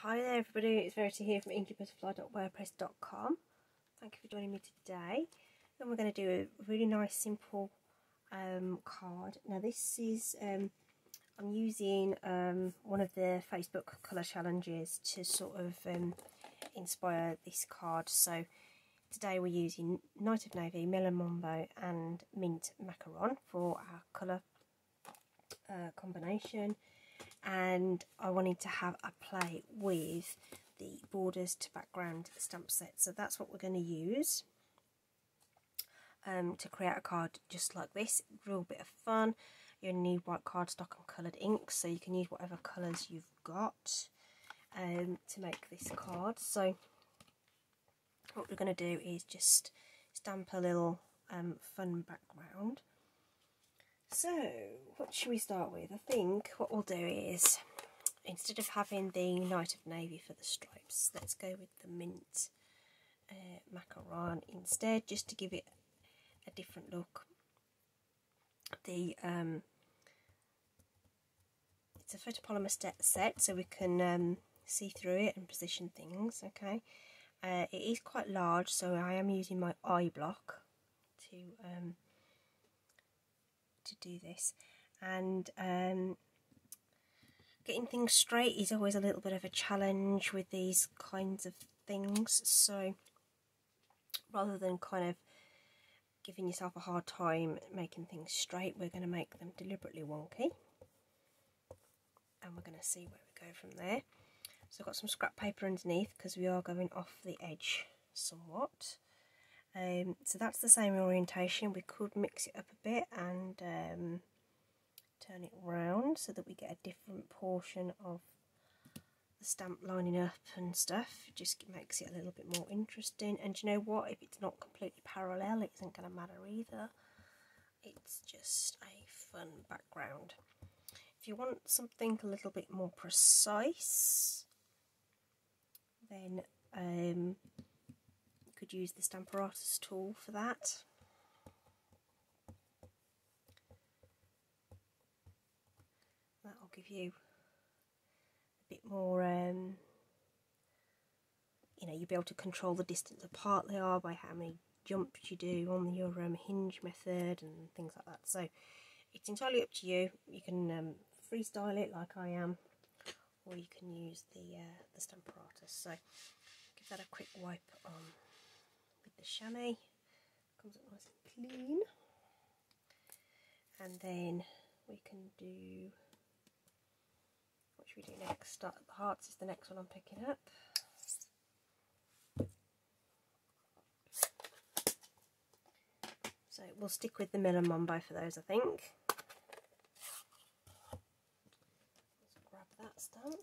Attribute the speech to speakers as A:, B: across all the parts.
A: Hi there everybody, it's Verity here from inkybutterfly.wordpress.com. Thank you for joining me today. And we're going to do a really nice simple card. Now this is, I'm using one of the Facebook colour challenges to sort of inspire this card. So today we're using Night of Navy, Melon Mambo and Mint Macaron for our colour combination. And I wanted to have a play with the borders to background stamp set, so that's what we're going to use to create a card just like this. Real bit of fun. You only need white cardstock and coloured ink, so you can use whatever colours you've got to make this card. So what we're going to do is just stamp a little fun background. So, what should we start with? I think what we'll do is, instead of having the Night of Navy for the stripes, let's go with the Mint Macaron instead, just to give it a different look. It's a photopolymer set, so we can see through it and position things, okay? It is quite large, so I am using my eye block to do this, and getting things straight is always a little bit of a challenge with these kinds of things, so rather than kind of giving yourself a hard time making things straight, we're going to make them deliberately wonky, and we're going to see where we go from there. So I've got some scrap paper underneath because we are going off the edge somewhat. So that's the same orientation. We could mix it up a bit and turn it round so that we get a different portion of the stamp lining up and stuff. It just makes it a little bit more interesting. And you know what? If it's not completely parallel, it isn't going to matter either. It's just a fun background. If you want something a little bit more precise, then could use the Stamparatus tool for that. That'll give you a bit more, you know, you'll be able to control the distance apart they are by how many jumps you do on your hinge method and things like that. So it's entirely up to you. You can freestyle it like I am, or you can use the Stamparatus. So give that a quick wipe on with the chamois. Comes up nice and clean. And then we can do, what should we do next? Start at the hearts is the next one I'm picking up. So we'll stick with the Melon Mambo for those, I think. Let's grab that stamp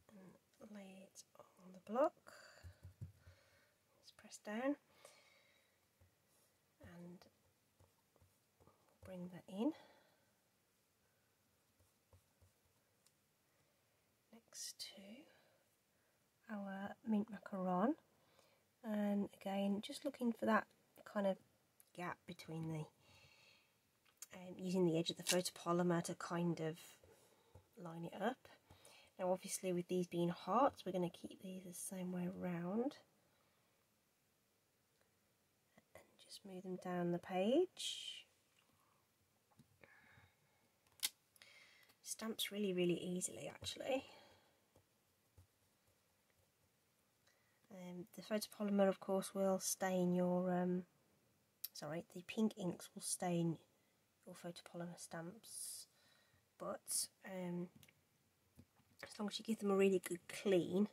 A: and lay it on the block. Press down and bring that in next to our Mint Macaron, and again just looking for that kind of gap between the using the edge of the photopolymer to kind of line it up. Now obviously with these being hearts, we're going to keep these the same way around. Smooth them down the page. Stamps really easily actually. The photopolymer of course will stain your, the pink inks will stain your photopolymer stamps, but as long as you give them a really good clean,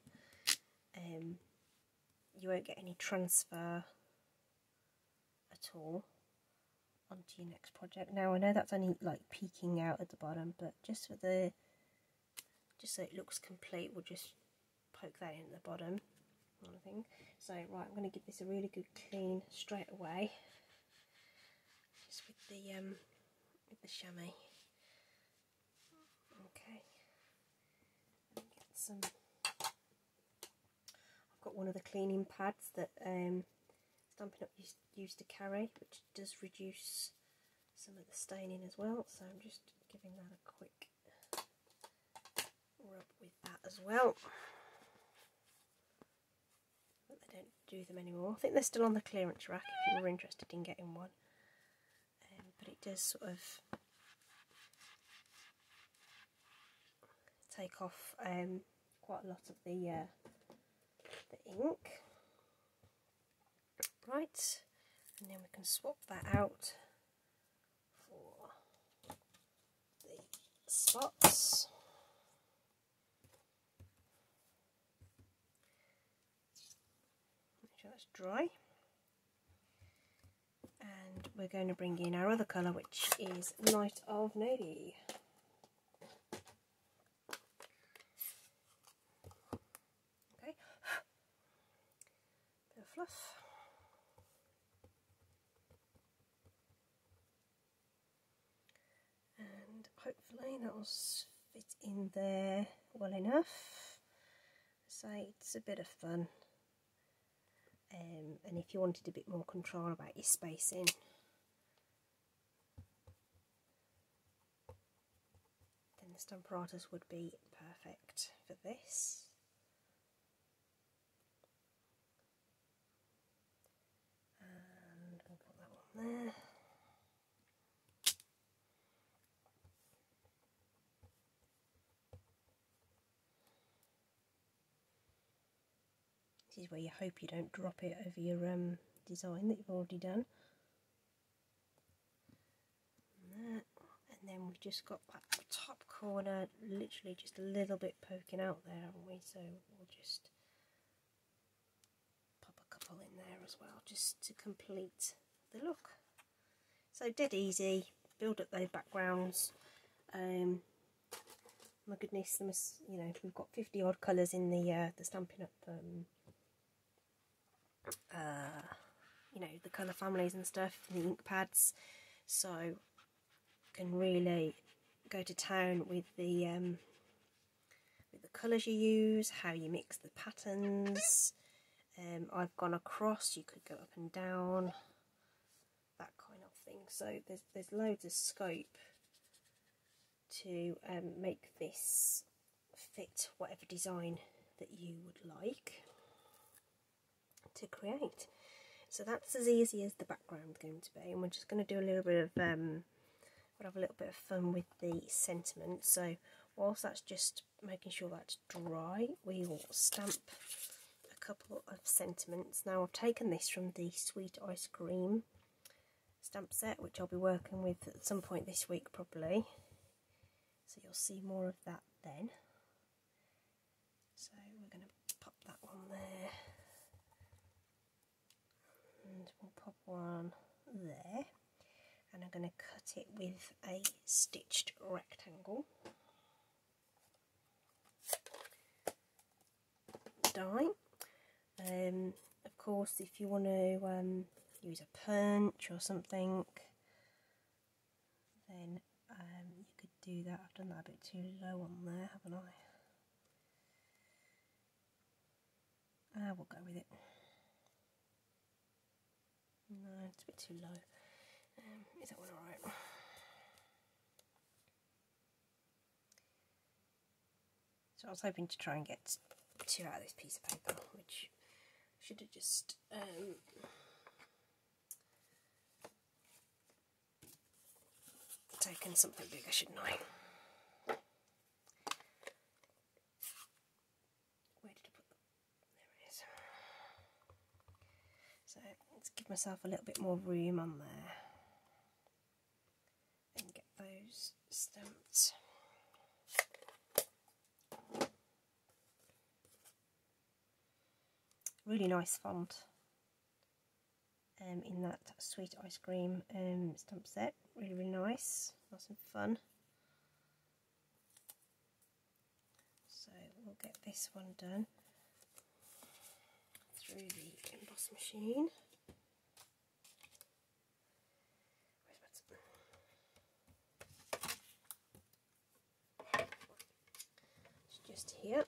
A: you won't get any transfer at all onto your next project. Now I know that's only like peeking out at the bottom, but just so it looks complete, we'll just poke that in at the bottom, kind of thing. So right, I'm going to give this a really good clean straight away, just with the chamois. Okay, get some. I've got one of the cleaning pads that Stampin Up used to carry, which does reduce some of the staining as well, so I'm just giving that a quick as well. But they don't do them anymore. I think they're still on the clearance rack if you were interested in getting one. But it does sort of take off quite a lot of the ink. Right, and then we can swap that out for the spots. Make sure that's dry. And we're going to bring in our other colour, which is Night of Navy. Okay, bit of fluff. And hopefully that will fit in there well enough. So it's a bit of fun. And if you wanted a bit more control about your spacing, then the Stamparatus would be perfect for this. And we'll put that one there. This is where you hope you don't drop it over your design that you've already done. And then we've just got that top corner literally just a little bit poking out there, haven't we? So we'll just pop a couple in there as well, just to complete the look. So dead easy, build up those backgrounds. My goodness, there must, you know, we've got 50 odd colours in the Stampin' Up you know, the colour families and stuff, and the ink pads, so can really go to town with the colours you use, how you mix the patterns. I've gone across, you could go up and down, that kind of thing. So there's loads of scope to make this fit whatever design that you would like to create. So that's as easy as the background's going to be, and we're just going to do a little bit of we'll have a little bit of fun with the sentiment. So whilst that's just making sure that's dry, we will stamp a couple of sentiments. Now I've taken this from the Sweet Ice Cream stamp set, which I'll be working with at some point this week probably, so you'll see more of that then. So we're going to pop that one there, and we'll pop one there, and I'm going to cut it with a stitched rectangle die. Of course, if you want to use a punch or something, then you could do that. I've done that a bit too low on there, haven't I? We'll go with it. No, it's a bit too low. Is that one alright? So I was hoping to try and get 2 out of this piece of paper, which should have just taken something bigger, shouldn't I? Where did I put them? There it is. So let's give myself a little bit more room on there and get those stamped. Really nice font in that Sweet Ice Cream stamp set. Really, really nice and fun. So we'll get this one done through the emboss machine. It's just here.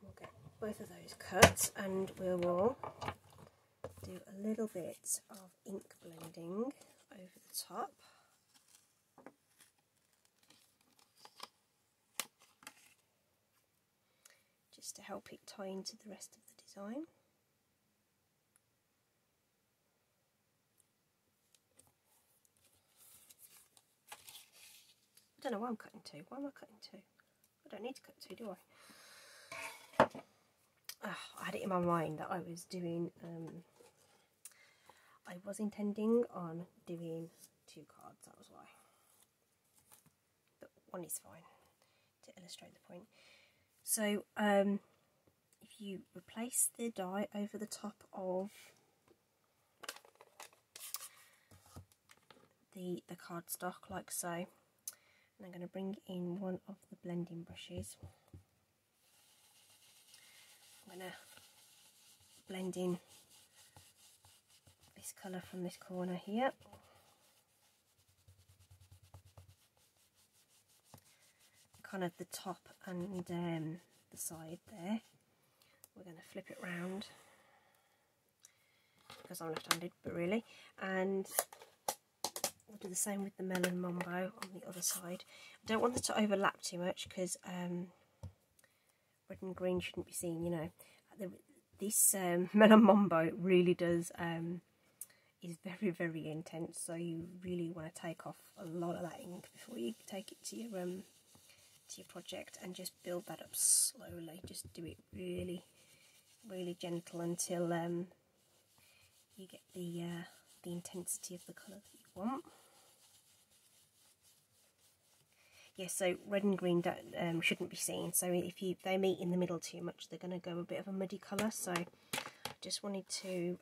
A: We'll get both of those cut, and we will do a little bit of ink blending over the top. just to help it tie into the rest of the design. I don't know why I'm cutting two. Why am I cutting two? I don't need to cut two, do I? I had it in my mind that I was doing, I was intending on doing 2 cards, that was why. But one is fine to illustrate the point. So, if you replace the die over the top of the cardstock like so, and I'm going to bring in one of the blending brushes. I'm going to blend in this colour from this corner here. Kind of the top and the side there. We're going to flip it round because I'm left-handed, but really, and we'll do the same with the melon mambo on the other side. I don't want it to overlap too much because red and green shouldn't be seen, you know. This melon mambo really does is very, very intense, so you really want to take off a lot of that ink before you take it to your project, and just build that up slowly. Just do it really, really gentle until you get the intensity of the colour that you want. Yeah, so red and green shouldn't be seen. So if they meet in the middle too much, they're going to go a bit of a muddy colour. So I just wanted to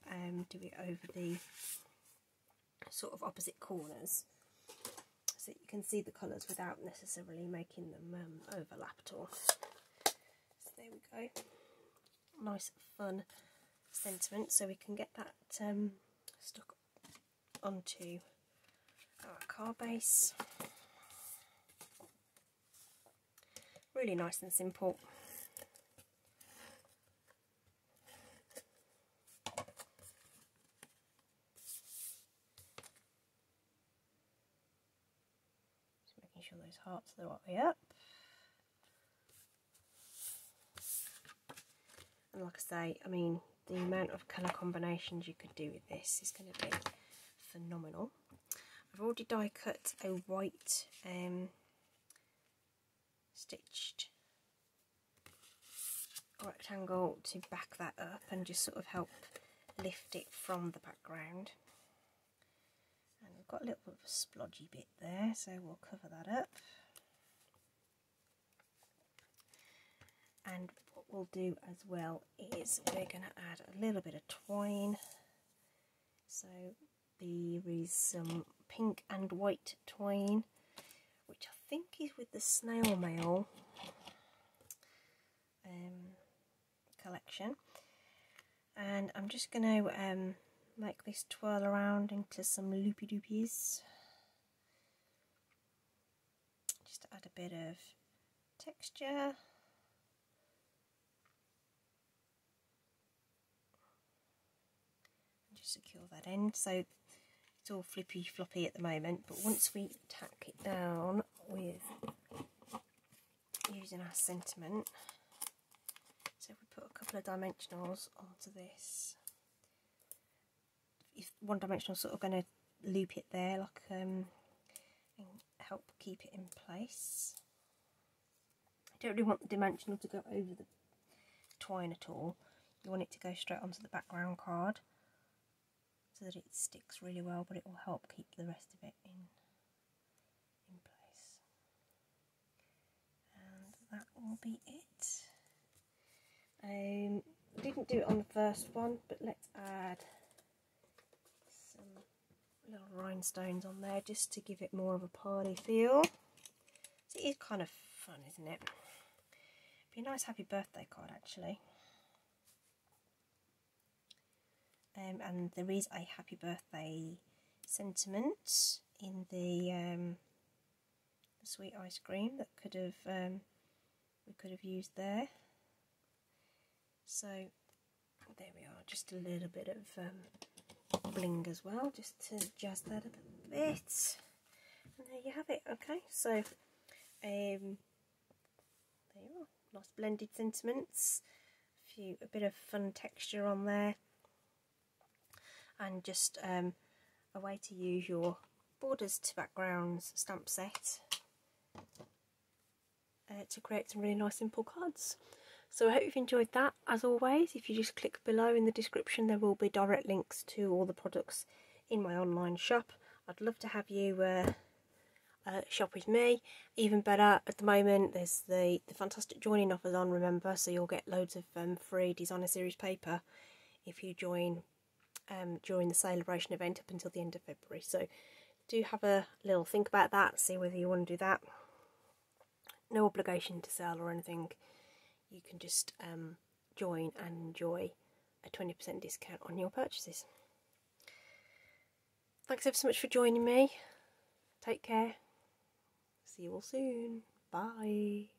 A: do it over the sort of opposite corners, so you can see the colours without necessarily making them overlap at all. So there we go. Nice fun sentiment, so we can get that stuck onto our card base. Really nice and simple. Making sure those hearts are the right way up. And like I say, I mean, the amount of colour combinations you could do with this is going to be phenomenal. I've already die cut a white stitched rectangle to back that up and just sort of help lift it from the background. And we've got a little bit of a splodgy bit there, so we'll cover that up. And what we'll do as well is we're going to add a little bit of twine. So there is some pink and white twine, which I think is with the snail mail collection. And I'm just going to make this twirl around into some loopy doopies, just to add a bit of texture. Just secure that end, so it's all flippy floppy at the moment, but once we tack it down with using our sentiment, so if we put a couple of dimensionals onto this, if one dimensional sort of going to loop it there, like and help keep it in place. I don't really want the dimensional to go over the twine at all. You want it to go straight onto the background card, so that it sticks really well, but it will help keep the rest of it in place. And that will be it. I didn't do it on the first one, but let's add some little rhinestones on there just to give it more of a party feel. So it is kind of fun, isn't it? Be a nice happy birthday card actually. And there is a happy birthday sentiment in the sweet ice cream that could have we could have used there. So there we are, just a little bit of bling as well, just to jazz that up a bit. And there you have it. Okay, so there you are. nice blended sentiments, a bit of fun texture on there, and just a way to use your borders to backgrounds stamp set to create some really nice simple cards. So I hope you've enjoyed that. As always, if you just click below in the description, there will be direct links to all the products in my online shop. I'd love to have you shop with me. Even better, at the moment there's the fantastic joining offers on, remember, so you'll get loads of free designer series paper if you join during the celebration event up until the end of February. So do have a little think about that, see whether you want to do that. No obligation to sell or anything. You can just join and enjoy a 20% discount on your purchases. Thanks ever so much for joining me. Take care. See you all soon. Bye.